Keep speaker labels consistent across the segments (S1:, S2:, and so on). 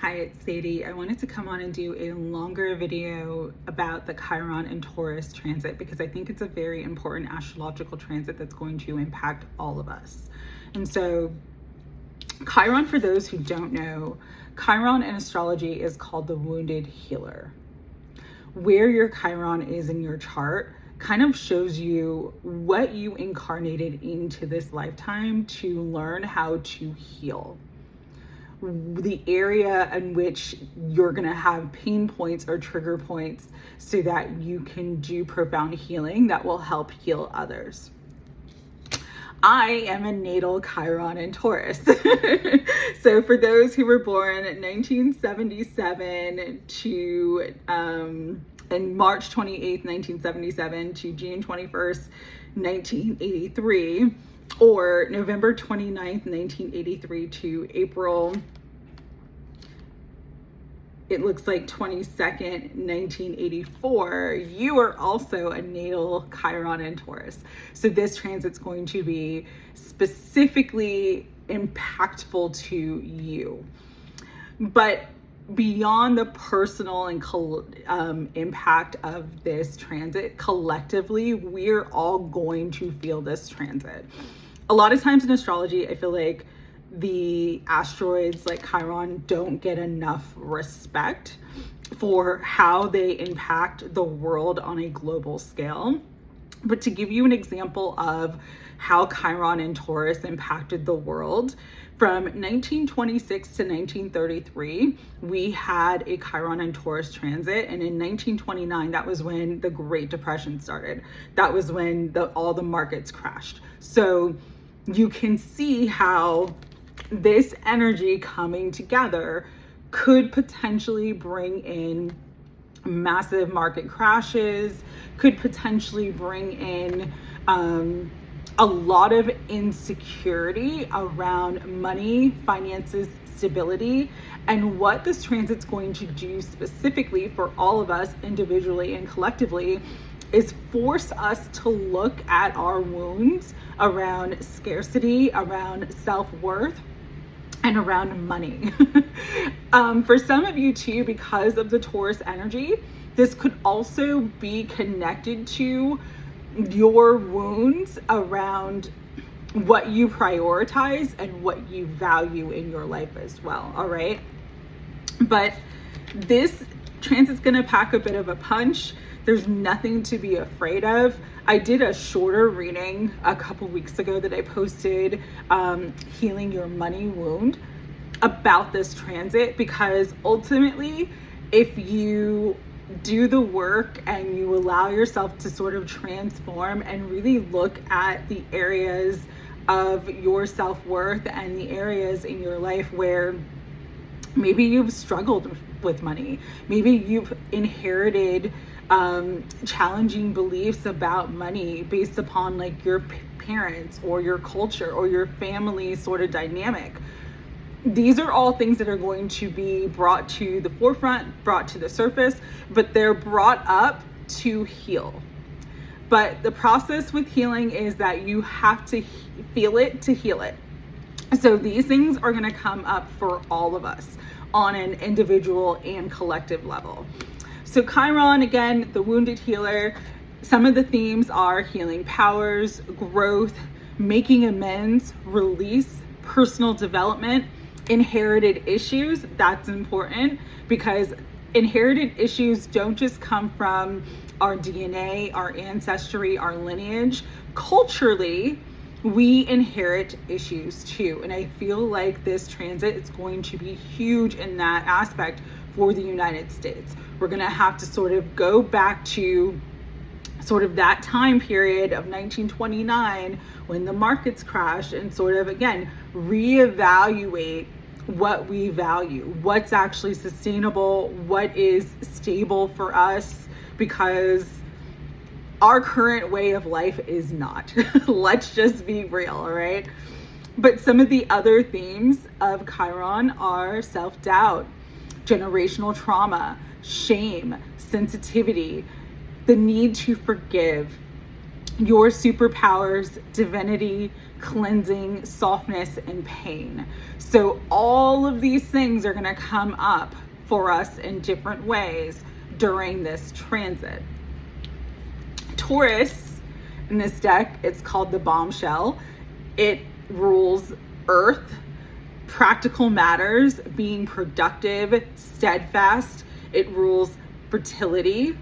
S1: Hi, it's Sadie. I wanted to come on and do a longer video about the Chiron and Taurus transit because I think it's a very important astrological transit that's going to impact all of us. And so Chiron, for those who don't know, Chiron in astrology is called the wounded healer. Where your Chiron is in your chart kind of shows you what you incarnated into this lifetime to learn how to heal. The area in which you're going to have pain points or trigger points so that you can do profound healing that will help heal others. I am a natal Chiron in Taurus. So for those who were born in 1977 to and March 28th, 1977 to June 21st, 1983, or November 29th, 1983 to April, it looks like 22nd, 1984, you are also a natal Chiron in Taurus. So this transit's going to be specifically impactful to you. But beyond the personal and impact of this transit, collectively, we're all going to feel this transit. A lot of times in astrology, I feel like the asteroids like Chiron don't get enough respect for how they impact the world on a global scale. But to give you an example of how Chiron and Taurus impacted the world, from 1926 to 1933, we had a Chiron and Taurus transit. And in 1929, that was when the Great Depression started. That was when all the markets crashed. So you can see how this energy coming together could potentially bring in massive market crashes, could potentially bring in a lot of insecurity around money, finances, stability. And what this transit's going to do specifically for all of us individually and collectively is force us to look at our wounds around scarcity, around self-worth, and around money. For some of you too, because of the Taurus energy, this could also be connected to your wounds around what you prioritize and what you value in your life as well, all right? But this transit's gonna pack a bit of a punch. There's nothing to be afraid of. I did a shorter reading a couple weeks ago that I posted, Healing Your Money Wound, about this transit, because ultimately, if you do the work and you allow yourself to sort of transform and really look at the areas of your self-worth and the areas in your life where maybe you've struggled with money, maybe you've inherited challenging beliefs about money based upon like your parents or your culture or your family sort of dynamic. These are all things that are going to be brought to the forefront, brought to the surface, but they're brought up to heal. But the process with healing is that you have to feel it to heal it. So these things are going to come up for all of us on an individual and collective level. So Chiron, again, the wounded healer, some of the themes are healing powers, growth, making amends, release, personal development, inherited issues. That's important because inherited issues don't just come from our DNA, our ancestry, our lineage. Culturally, we inherit issues too. And I feel like this transit is going to be huge in that aspect for the United States. We're going to have to sort of go back to sort of that time period of 1929 when the markets crashed and sort of, again, reevaluate what we value, what's actually sustainable, what is stable for us, because our current way of life is not. Let's just be real, all right? But some of the other themes of Chiron are self-doubt, generational trauma, shame, sensitivity, the need to forgive, your superpowers, divinity, cleansing, softness, and pain. So all of these things are going to come up for us in different ways during this transit. Taurus in this deck, it's called the bombshell. It rules earth, practical matters, being productive, steadfast. It rules fertility.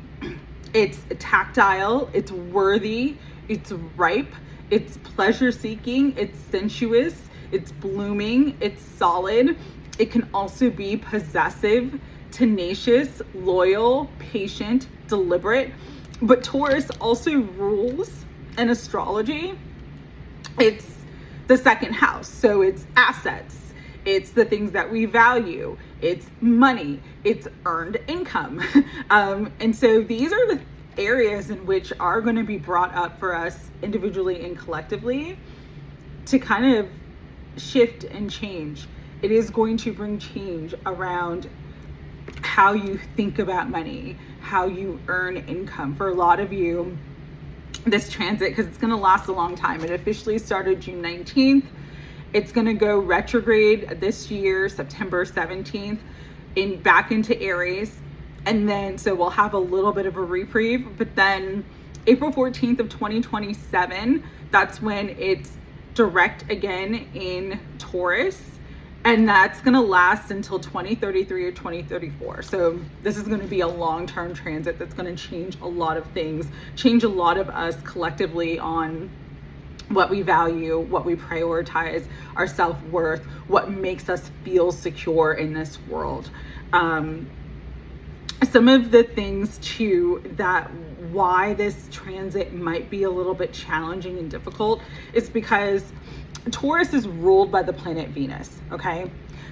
S1: It's tactile, it's worthy, it's ripe, it's pleasure seeking, it's sensuous, it's blooming, it's solid. It can also be possessive, tenacious, loyal, patient, deliberate. But Taurus also rules in astrology. It's the second house. So it's assets, it's the things that we value, it's money, it's earned income. And so these are the areas in which are going to be brought up for us individually and collectively to kind of shift and change. It is going to bring change around how you think about money, how you earn income. For a lot of you, this transit, because it's going to last a long time. It officially started June 19th. It's going to go retrograde this year, September 17th, back into Aries. And then, so we'll have a little bit of a reprieve, but then April 14th of 2027, that's when it's direct again in Taurus. And that's going to last until 2033 or 2034. So this is going to be a long-term transit that's going to change a lot of things, change a lot of us collectively on what we value, what we prioritize, our self-worth, what makes us feel secure in this world. Some of the things too that why this transit might be a little bit challenging and difficult is because Taurus is ruled by the planet Venus, okay?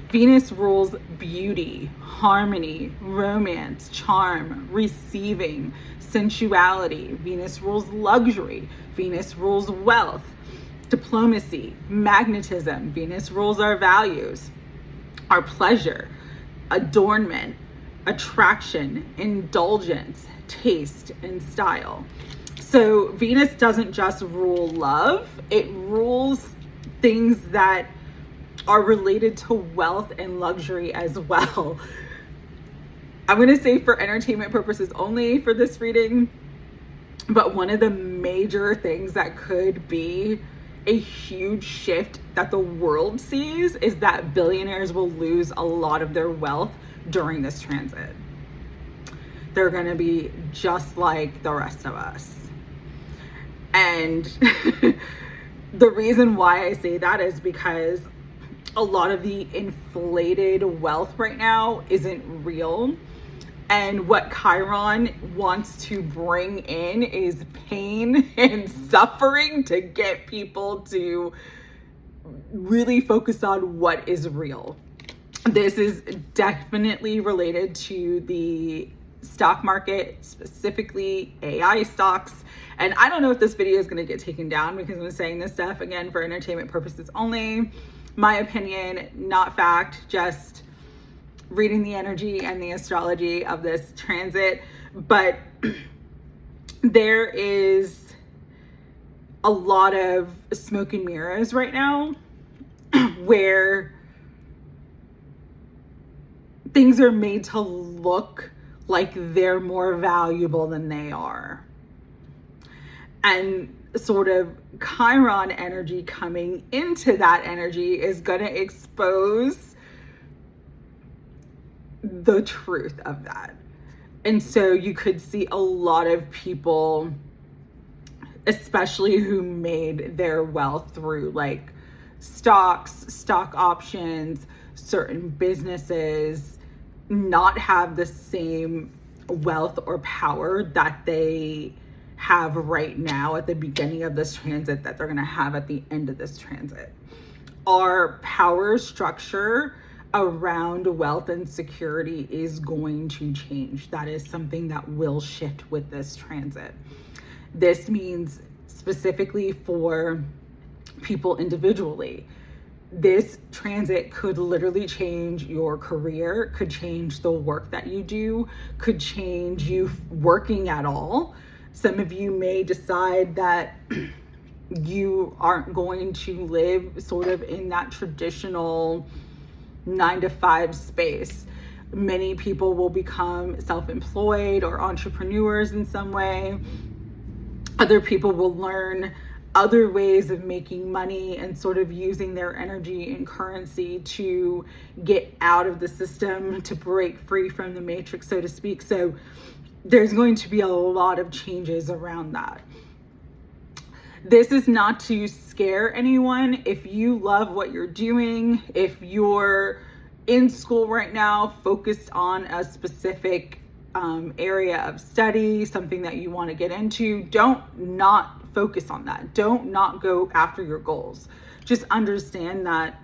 S1: Venus rules beauty, harmony, romance, charm, receiving, sensuality. Venus rules luxury. Venus rules wealth, diplomacy, magnetism. Venus rules our values, our pleasure, adornment, attraction, indulgence, taste, and style. So Venus doesn't just rule love, it rules things that are related to wealth and luxury as well. I'm going to say for entertainment purposes only for this reading, but one of the major things that could be a huge shift that the world sees is that billionaires will lose a lot of their wealth during this transit. They're going to be just like the rest of us. And the reason why I say that is because a lot of the inflated wealth right now isn't real. And what Chiron wants to bring in is pain and suffering to get people to really focus on what is real. This is definitely related to the stock market, specifically AI stocks. And I don't know if this video is going to get taken down because I'm saying this stuff again for entertainment purposes only. My opinion, not fact, just reading the energy and the astrology of this transit. But there is a lot of smoke and mirrors right now where things are made to look like they're more valuable than they are. And sort of Chiron energy coming into that energy is going to expose the truth of that. And so you could see a lot of people, especially who made their wealth through like stocks, stock options, certain businesses, not have the same wealth or power that they have right now at the beginning of this transit that they're going to have at the end of this transit. Our power structure around wealth and security is going to change. That is something that will shift with this transit. This means specifically for people individually. This transit could literally change your career, could change the work that you do, could change you working at all. Some of you may decide that You aren't going to live sort of in that traditional 9-to-5 space. Many people will become self-employed or entrepreneurs in some way. Other people will learn other ways of making money and sort of using their energy and currency to get out of the system, to break free from the matrix, so to speak. So there's going to be a lot of changes around that. This is not to scare anyone. If you love what you're doing, if you're in school right now, focused on a specific area of study, something that you want to get into, don't not focus on that. Don't not go after your goals. Just understand that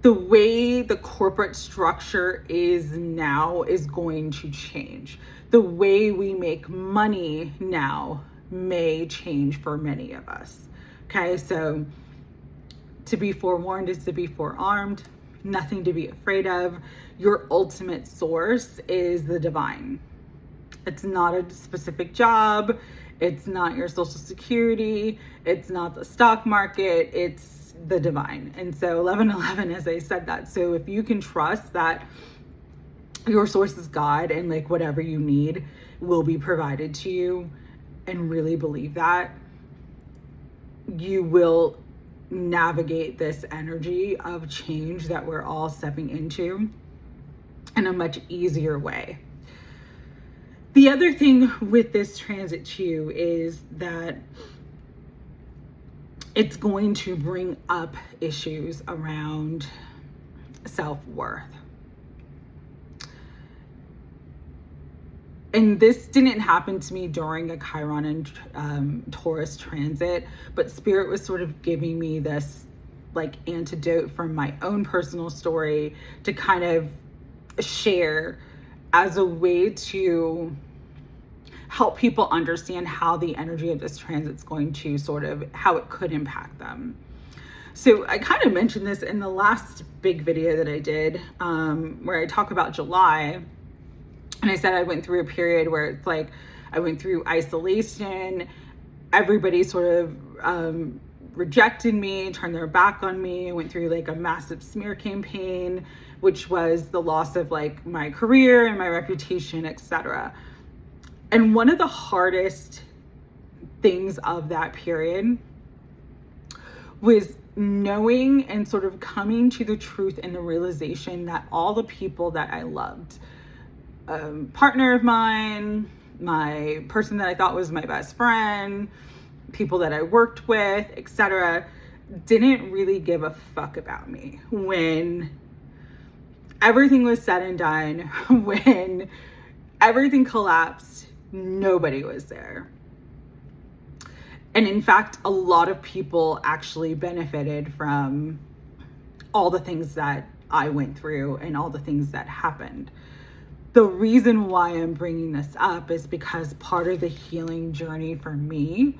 S1: the way the corporate structure is now is going to change. The way we make money now may change for many of us. Okay, so to be forewarned is to be forearmed. Nothing to be afraid of. Your ultimate source is the divine. It's not a specific job. It's not your social security. It's not the stock market. It's the divine. And so 1111, as I said that. So if you can trust that your source is God and like whatever you need will be provided to you, and really believe that, you will navigate this energy of change that we're all stepping into in a much easier way. The other thing with this transit too is that it's going to bring up issues around self-worth. And this didn't happen to me during a Chiron and Taurus transit, but Spirit was sort of giving me this like antidote from my own personal story to kind of share as a way to help people understand how the energy of this transit is going to sort of, how it could impact them. So I kind of mentioned this in the last big video that I did, where I talk about July. And I said I went through a period where it's like I went through isolation. Everybody sort of rejected me, turned their back on me. I went through like a massive smear campaign, which was the loss of like my career and my reputation, etc. And one of the hardest things of that period was knowing and sort of coming to the truth and the realization that all the people that I loved, partner of mine, my person that I thought was my best friend, people that I worked with, etc., didn't really give a fuck about me when everything was said and done. When everything collapsed, nobody was there. And in fact, a lot of people actually benefited from all the things that I went through and all the things that happened. The reason why I'm bringing this up is because part of the healing journey for me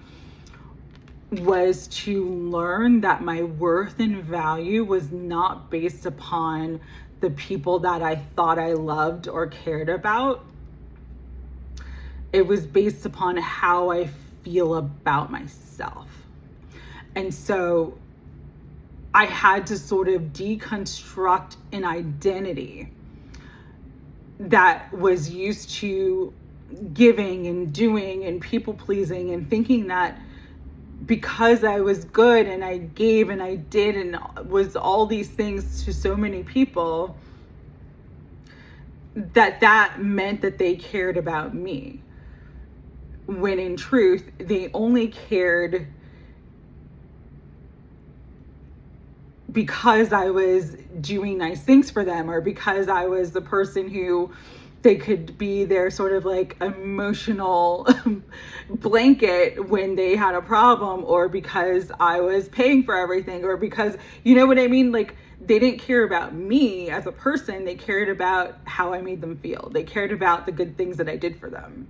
S1: was to learn that my worth and value was not based upon the people that I thought I loved or cared about. It was based upon how I feel about myself. And so I had to sort of deconstruct an identity that was used to giving and doing and people pleasing and thinking that because I was good and I gave and I did and was all these things to so many people, that meant that they cared about me. When in truth, they only cared because I was doing nice things for them, or because I was the person who they could be their sort of like emotional blanket when they had a problem, or because I was paying for everything, or because, you know what I mean? Like, they didn't care about me as a person. They cared about how I made them feel. They cared about the good things that I did for them.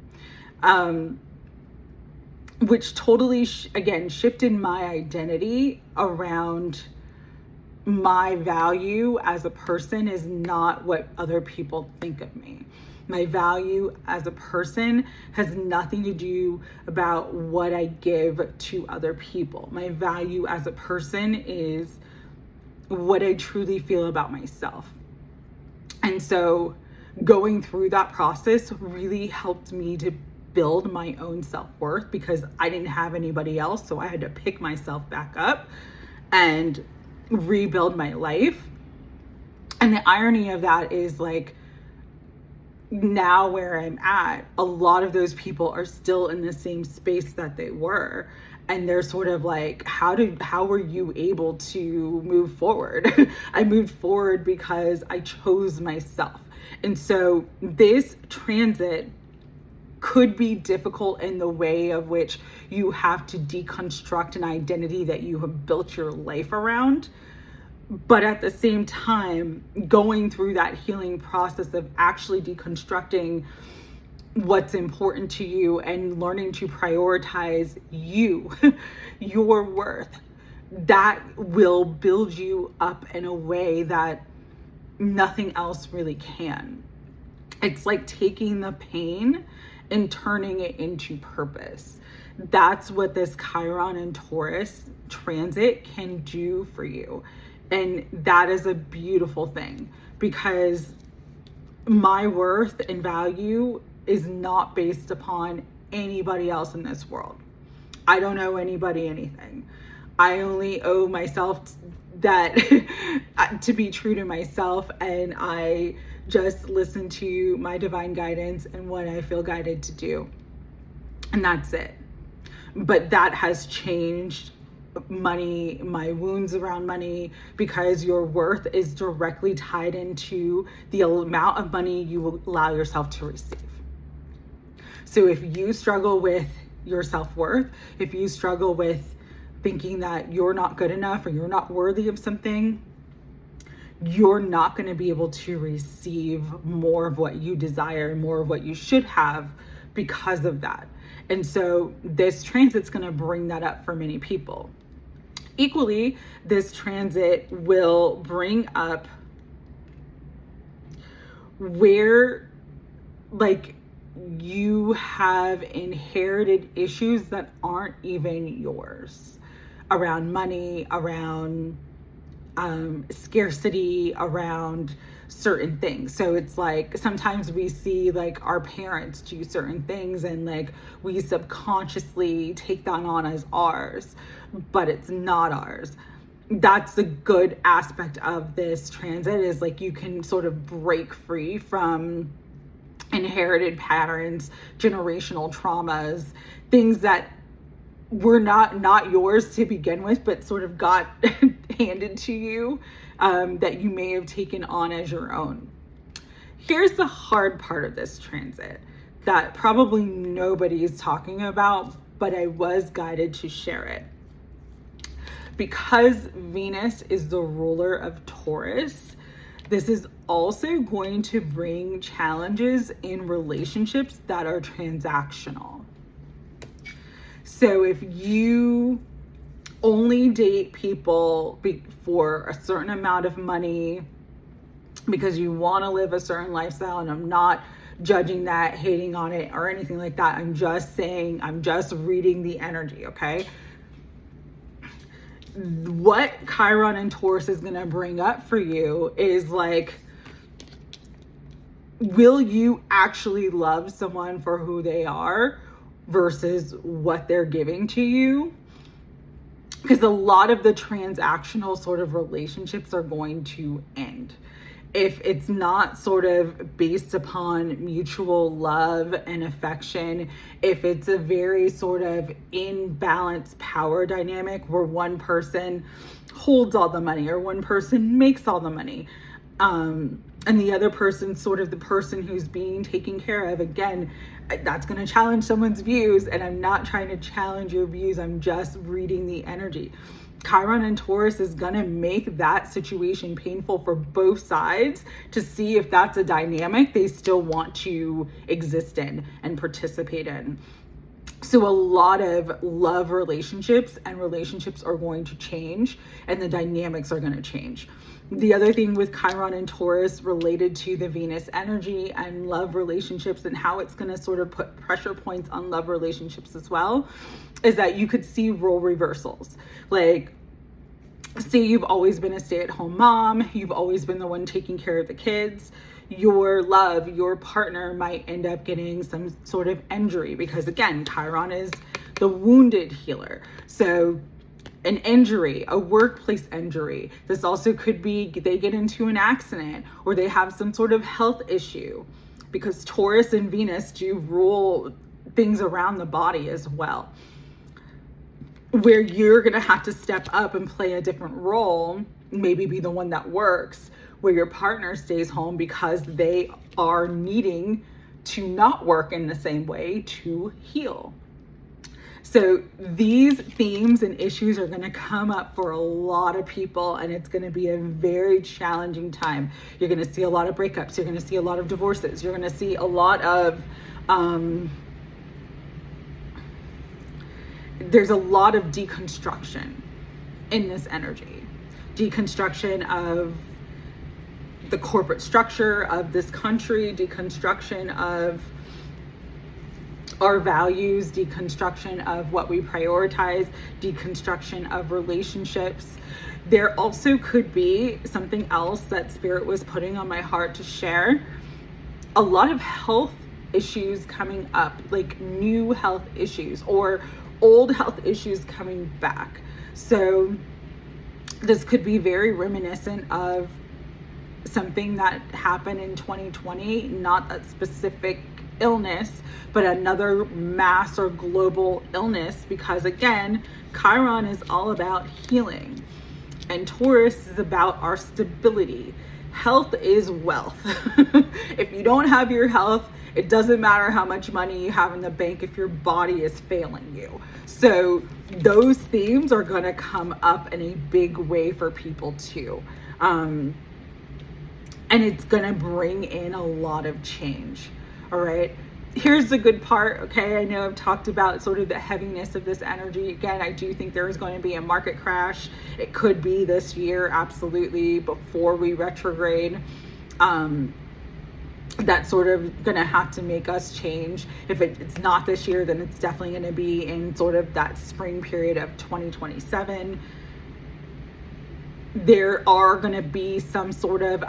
S1: Which totally, again, shifted my identity around my value as a person is not what other people think of me. My value as a person has nothing to do about what I give to other people. My value as a person is what I truly feel about myself. And so going through that process really helped me to build my own self-worth, because I didn't have anybody else. So I had to pick myself back up and rebuild my life. And the irony of that is, like, now where I'm at, a lot of those people are still in the same space that they were. And they're sort of like, how were you able to move forward? I moved forward because I chose myself. And so this transit could be difficult in the way of which you have to deconstruct an identity that you have built your life around. But at the same time, going through that healing process of actually deconstructing what's important to you and learning to prioritize you, your worth, that will build you up in a way that nothing else really can. It's like taking the pain and turning it into purpose. That's what this Chiron and Taurus transit can do for you. And that is a beautiful thing, because my worth and value is not based upon anybody else in this world. I don't owe anybody anything. I only owe myself that to be true to myself, and I just listen to my divine guidance and what I feel guided to do. And that's it. But that has changed money, my wounds around money, because your worth is directly tied into the amount of money you will allow yourself to receive. So if you struggle with your self-worth, if you struggle with thinking that you're not good enough or you're not worthy of something, you're not going to be able to receive more of what you desire, more of what you should have because of that. And so this transit's going to bring that up for many people. Equally, this transit will bring up where, like, you have inherited issues that aren't even yours, around money, around scarcity, around certain things. So it's like sometimes we see like our parents do certain things and like we subconsciously take that on as ours, but it's not ours. That's the good aspect of this transit, is like you can sort of break free from inherited patterns, generational traumas, things that were not yours to begin with, but sort of got handed to you, that you may have taken on as your own. Here's the hard part of this transit that probably nobody is talking about, but I was guided to share it. Because Venus is the ruler of Taurus, this is also going to bring challenges in relationships that are transactional. So if you only date people for a certain amount of money because you want to live a certain lifestyle, and I'm not judging that, hating on it, or anything like that. I'm just saying, I'm just reading the energy, okay? What Chiron and Taurus is going to bring up for you is like, will you actually love someone for who they are versus what they're giving to you? Because a lot of the transactional sort of relationships are going to end if it's not sort of based upon mutual love and affection, if it's a very sort of imbalanced power dynamic where one person holds all the money or one person makes all the money, and the other person's sort of the person who's being taken care of. Again, that's going to challenge someone's views, and I'm not trying to challenge your views. I'm just reading the energy. Chiron and Taurus is going to make that situation painful for both sides to see if that's a dynamic they still want to exist in and participate in. So a lot of love relationships and relationships are going to change, and the dynamics are going to change. The other thing with Chiron and Taurus related to the Venus energy and love relationships and how it's going to sort of put pressure points on love relationships as well is that you could see role reversals. Like, say you've always been a stay-at-home mom, you've always been the one taking care of the kids. Your love, your partner might end up getting some sort of injury because, again, Chiron is the wounded healer. So an injury, a workplace injury. This also could be they get into an accident or they have some sort of health issue, because Taurus and Venus do rule things around the body as well, where you're going to have to step up and play a different role, maybe be the one that works, where your partner stays home because they are needing to not work in the same way to heal. So these themes and issues are going to come up for a lot of people, and it's going to be a very challenging time. You're going to see a lot of breakups. You're going to see a lot of divorces. You're going to see a lot of, there's a lot of deconstruction in this energy. Deconstruction of the corporate structure of this country, deconstruction of our values, deconstruction of what we prioritize, deconstruction of relationships. There also could be something else that Spirit was putting on my heart to share. A lot of health issues coming up, like new health issues or old health issues coming back. So this could be very reminiscent of something that happened in 2020, not a specific illness, but another mass or global illness, because again, Chiron is all about healing and Taurus is about our stability. Health is wealth. If you don't have your health, it doesn't matter how much money you have in the bank if your body is failing you. So those themes are going to come up in a big way for people too. And it's going to bring in a lot of change. All right. Here's the good part. Okay. I know I've talked about sort of the heaviness of this energy. Again, I do think there is going to be a market crash. It could be this year. Absolutely. Before we retrograde, that's sort of going to have to make us change. If it's not this year, then it's definitely going to be in sort of that spring period of 2027. There are going to be some sort of,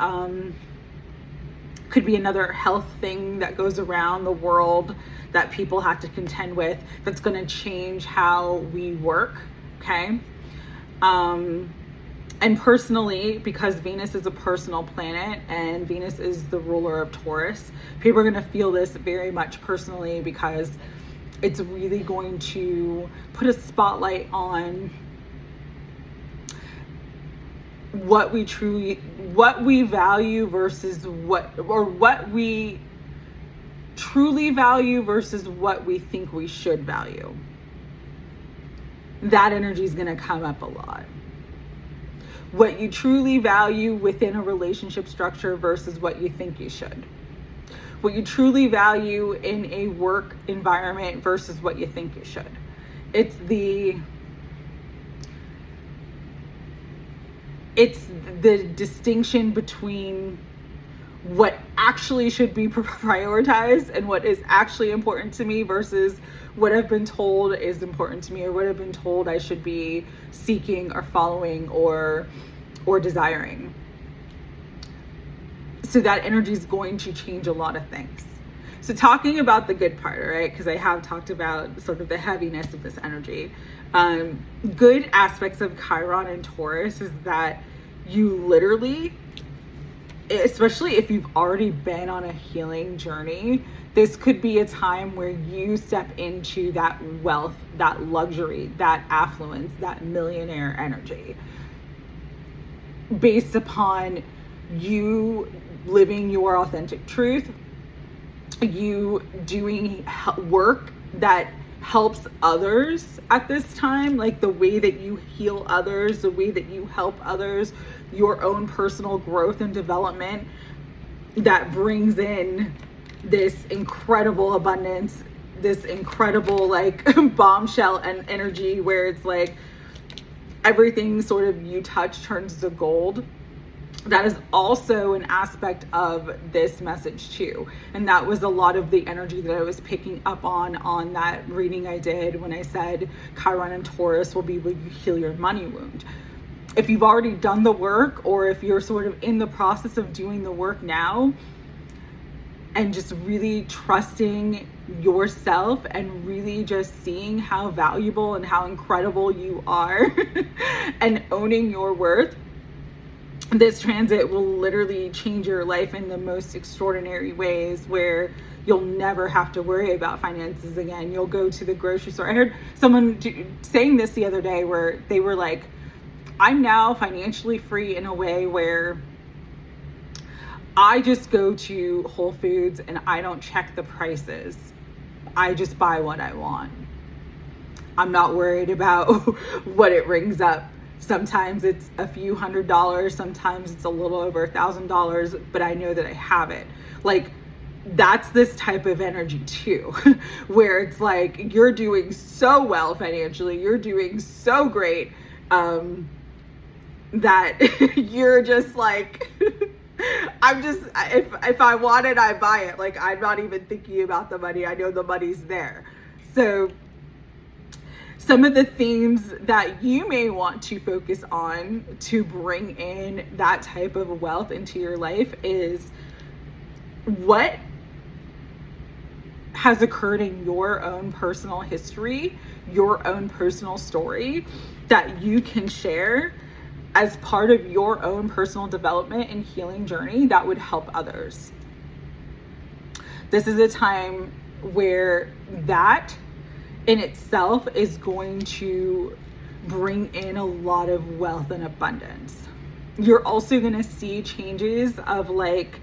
S1: could be another health thing that goes around the world that people have to contend with that's going to change how we work. Okay. And personally, because Venus is a personal planet and Venus is the ruler of Taurus, people are going to feel this very much personally, because it's really going to put a spotlight on what we value versus what we truly value versus what we think we should value. That energy is going to come up a lot. What you truly value within a relationship structure versus what you think you should. What you truly value in a work environment versus what you think you should. It's the distinction between what actually should be prioritized and what is actually important to me versus what I've been told is important to me, or what I've been told I should be seeking or following or desiring. So that energy is going to change a lot of things. So talking about the good part, right? Because I have talked about sort of the heaviness of this energy. Good aspects of Chiron and Taurus is that you literally, especially if you've already been on a healing journey, this could be a time where you step into that wealth, that luxury, that affluence, that millionaire energy, based upon you living your authentic truth, you doing work that helps others at this time, like the way that you heal others, the way that you help others, your own personal growth and development that brings in this incredible abundance, this incredible like bombshell and energy where it's like everything sort of you touch turns to gold. that is also an aspect of this message too. And that was a lot of the energy that I was picking up on that reading I did when I said Chiron and Taurus will be where you heal your money wound. If you've already done the work, or if you're sort of in the process of doing the work now, and just really trusting yourself and really just seeing how valuable and how incredible you are and owning your worth, this transit will literally change your life in the most extraordinary ways, where you'll never have to worry about finances again. You'll go to the grocery store. I heard someone saying this the other day, where they were like, I'm now financially free in a way where I just go to Whole Foods and I don't check the prices. I just buy what I want. I'm not worried about what it rings up. Sometimes it's a few $100s, sometimes it's a little over $1,000, but I know that I have it. Like, that's this type of energy too, where it's like you're doing so well financially, you're doing so great, that you're just like, I'm just, if I want it, I buy it. Like, I'm not even thinking about the money. I know the money's there. So some of the themes that you may want to focus on to bring in that type of wealth into your life is what has occurred in your own personal history, your own personal story that you can share as part of your own personal development and healing journey that would help others. This is a time where that in itself is going to bring in a lot of wealth and abundance. You're also going to see changes of like,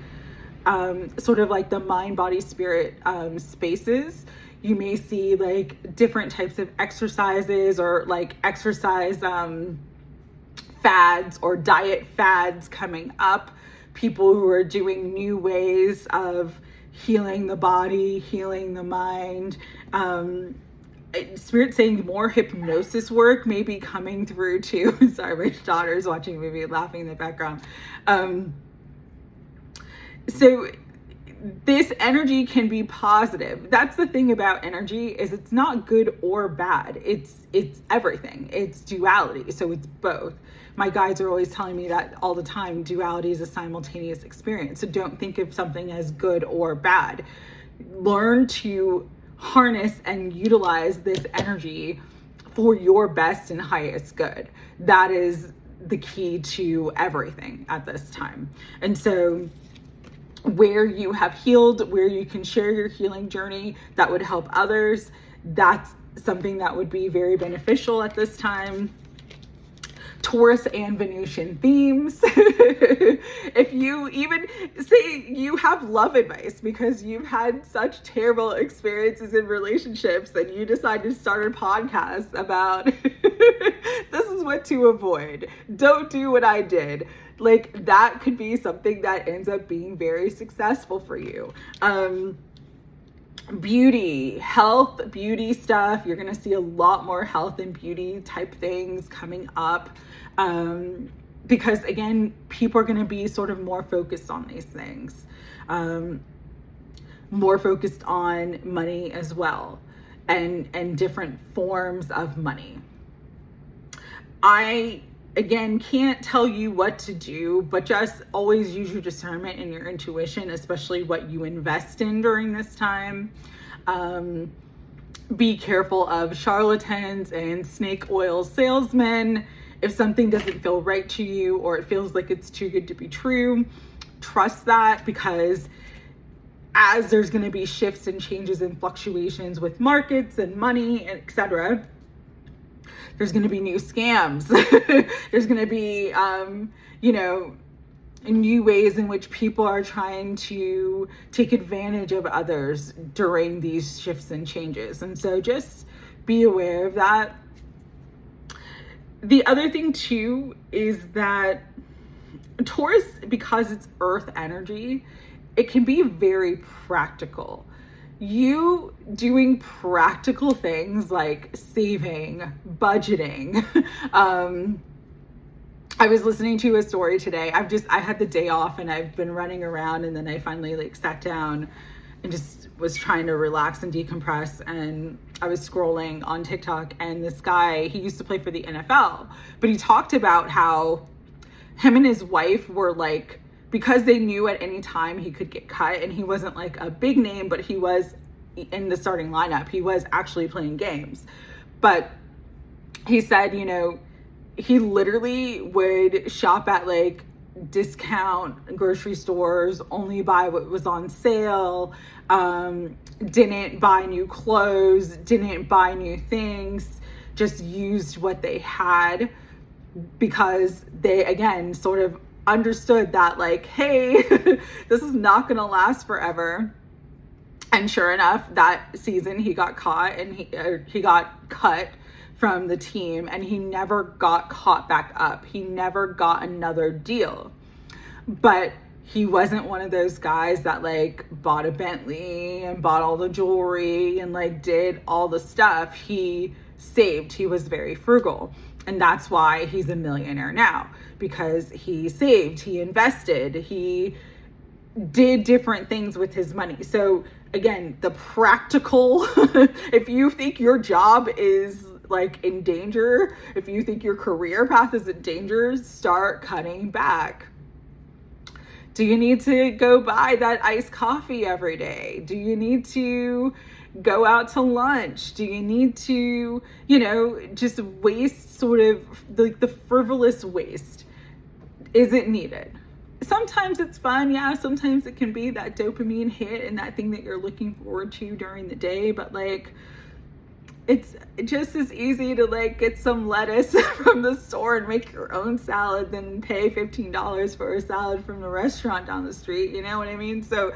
S1: sort of like the mind, body, spirit spaces. You may see like different types of exercises, or like exercise fads or diet fads coming up. People who are doing new ways of healing the body, healing the mind. Spirit saying more hypnosis work may be coming through too. Sorry, my daughter's watching a movie and laughing in the background. So this energy can be positive. That's the thing about energy, is it's not good or bad. It's everything. It's duality. So it's both. My guides are always telling me that all the time. Duality is a simultaneous experience. So don't think of something as good or bad. Learn to harness and utilize this energy for your best and highest good. That is the key to everything at this time. And so where you have healed, where you can share your healing journey that would help others, that's something that would be very beneficial at this time. Taurus and Venusian themes. If you even say you have love advice because you've had such terrible experiences in relationships and you decide to start a podcast about this is what to avoid. Don't do what I did. Like, that could be something that ends up being very successful for you. Beauty, health, beauty stuff. You're going to see a lot more health and beauty type things coming up. Because again, people are going to be sort of more focused on these things, more focused on money as well, and different forms of money. I, again, can't tell you what to do, but just always use your discernment and your intuition, especially what you invest in during this time. Be careful of charlatans and snake oil salesmen. If something doesn't feel right to you, or it feels like it's too good to be true, trust that, because as there's going to be shifts and changes and fluctuations with markets and money, etc., there's going to be new scams. There's going to be, new ways in which people are trying to take advantage of others during these shifts and changes. And so just be aware of that. The other thing too is that Taurus, because it's earth energy, it can be very practical. You doing practical things like saving, budgeting, I was listening to a story today. I had the day off and I've been running around, and then I finally like sat down and just was trying to relax and decompress. And I was scrolling on TikTok, and this guy, he used to play for the NFL, but he talked about how him and his wife were like, because they knew at any time he could get cut, and he wasn't like a big name, but he was in the starting lineup. He was actually playing games. But he said, you know, he literally would shop at like discount grocery stores, only buy what was on sale, didn't buy new clothes, didn't buy new things, just used what they had, because they, again, sort of understood that like, hey, this is not going to last forever. And sure enough, that season he got caught, and he got cut from the team, and he never got caught back up. He never got another deal. But he wasn't one of those guys that like bought a Bentley and bought all the jewelry and like did all the stuff. He saved. He was very frugal. And that's why he's a millionaire now, because he saved, he invested, he did different things with his money. So again, the practical, if you think your job is like in danger, if you think your career path is in danger, start cutting back. Do you need to go buy that iced coffee every day? Do you need to go out to lunch? Do you need to, you know, just waste sort of like the frivolous waste isn't needed. Sometimes it's fun, yeah. Sometimes it can be that dopamine hit and that thing that you're looking forward to during the day, but like, it's just as easy to like get some lettuce from the store and make your own salad than pay $15 for a salad from the restaurant down the street. You know what I mean? So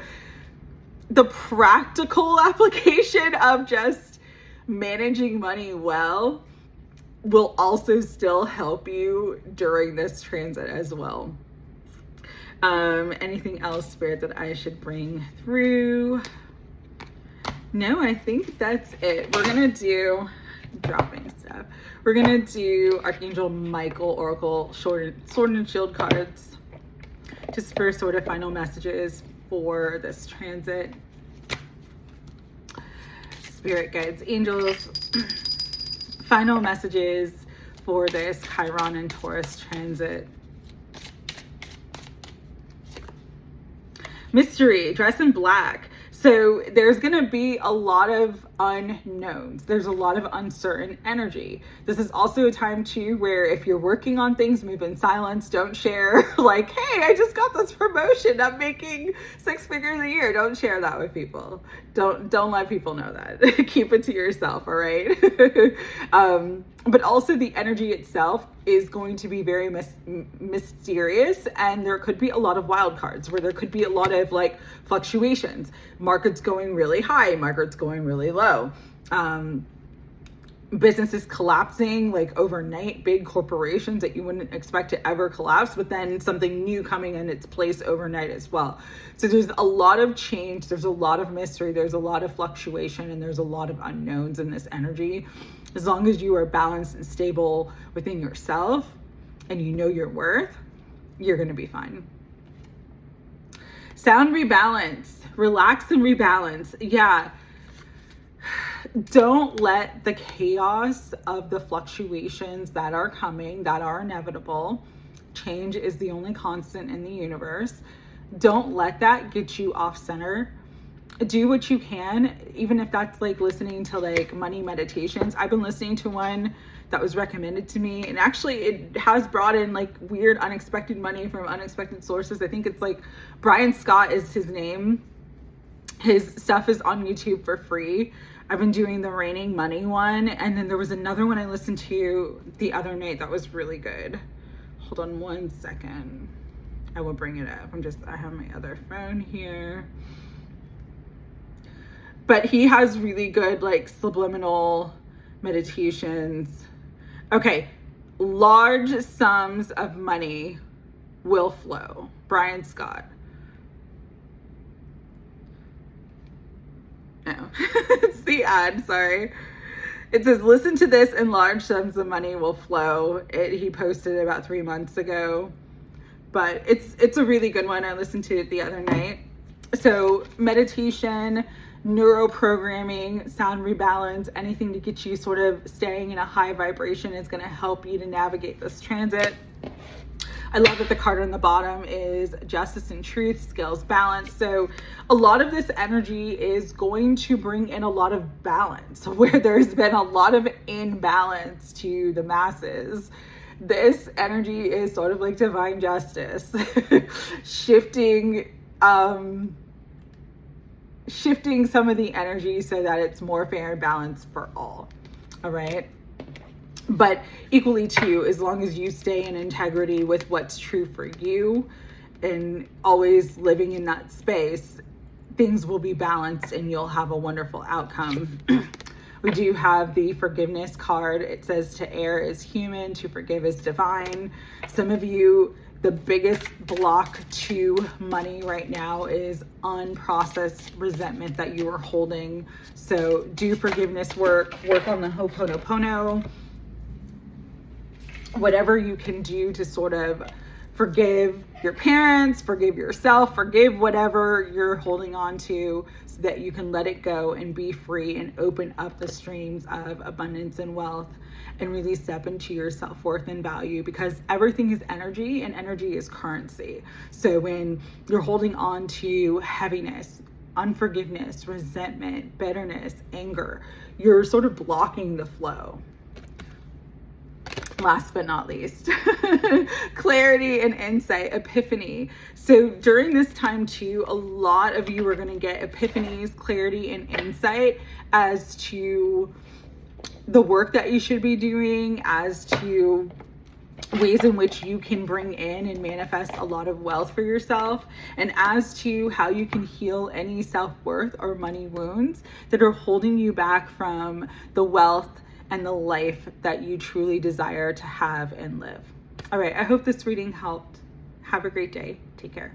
S1: the practical application of just managing money well will also still help you during this transit as well. Anything else, Spirit, that I should bring through? No, I think that's it. We're gonna do dropping stuff. We're gonna do Archangel Michael Oracle Sword and Shield cards, just for sort of final messages for this transit. Spirit guides, angels, final messages for this Chiron and Taurus transit. Mystery, dress in black. So there's going to be a lot of unknowns. There's a lot of uncertain energy. This is also a time too where if you're working on things, move in silence. Don't share like, hey, I just got this promotion, I'm making 6 figures a year. Don't share that with people. Don't let people know that. Keep it to yourself, all right? But also the energy itself is going to be very mysterious, and there could be a lot of wild cards where there could be a lot of like fluctuations. Markets going really high, markets going really low. Businesses collapsing like overnight, big corporations that you wouldn't expect to ever collapse, but then something new coming in its place overnight as well. So there's a lot of change, there's a lot of mystery, there's a lot of fluctuation, and there's a lot of unknowns in this energy. As long as you are balanced and stable within yourself and you know your worth, you're going to be fine. Sound rebalance, relax and rebalance. Yeah. Don't let the chaos of the fluctuations that are coming, that are inevitable. Change is the only constant in the universe. Don't let that get you off center. Do what you can, even if that's like listening to like money meditations. I've been listening to one that was recommended to me, and actually it has brought in like weird unexpected money from unexpected sources. I think it's like Brian Scott is his name. His stuff is on YouTube for free. I've been doing the Raining Money one, and then there was another one I listened to the other night that was really good. Hold on one second. I will bring it up. I have my other phone here. But he has really good like subliminal meditations. Okay, large sums of money will flow. Brian Scott. No, it's the ad, sorry. It says, listen to this and large sums of money will flow. He posted it about 3 months ago, but it's a really good one. I listened to it the other night. So meditation, neuroprogramming, sound rebalance, anything to get you sort of staying in a high vibration is going to help you to navigate this transit. I love that the card on the bottom is justice and truth, scales, balance. So a lot of this energy is going to bring in a lot of balance where there's been a lot of imbalance to the masses. This energy is sort of like divine justice, shifting some of the energy so that it's more fair and balanced for all. All right. But equally too, as long as you stay in integrity with what's true for you and always living in that space, things will be balanced and you'll have a wonderful outcome. We do have the forgiveness card. It says to err is human, to forgive is divine. Some of you, the biggest block to money right now is unprocessed resentment that you are holding. So do forgiveness work on the Ho'oponopono. Whatever you can do to sort of forgive your parents, forgive yourself, forgive whatever you're holding on to so that you can let it go and be free and open up the streams of abundance and wealth and really step into your self-worth and value, because everything is energy and energy is currency. So when you're holding on to heaviness, unforgiveness, resentment, bitterness, anger, you're sort of blocking the flow. Last but not least, clarity and insight, epiphany. So during this time too, a lot of you are going to get epiphanies, clarity and insight as to the work that you should be doing, as to ways in which you can bring in and manifest a lot of wealth for yourself, and as to how you can heal any self-worth or money wounds that are holding you back from the wealth and the life that you truly desire to have and live. All right, I hope this reading helped. Have a great day. Take care.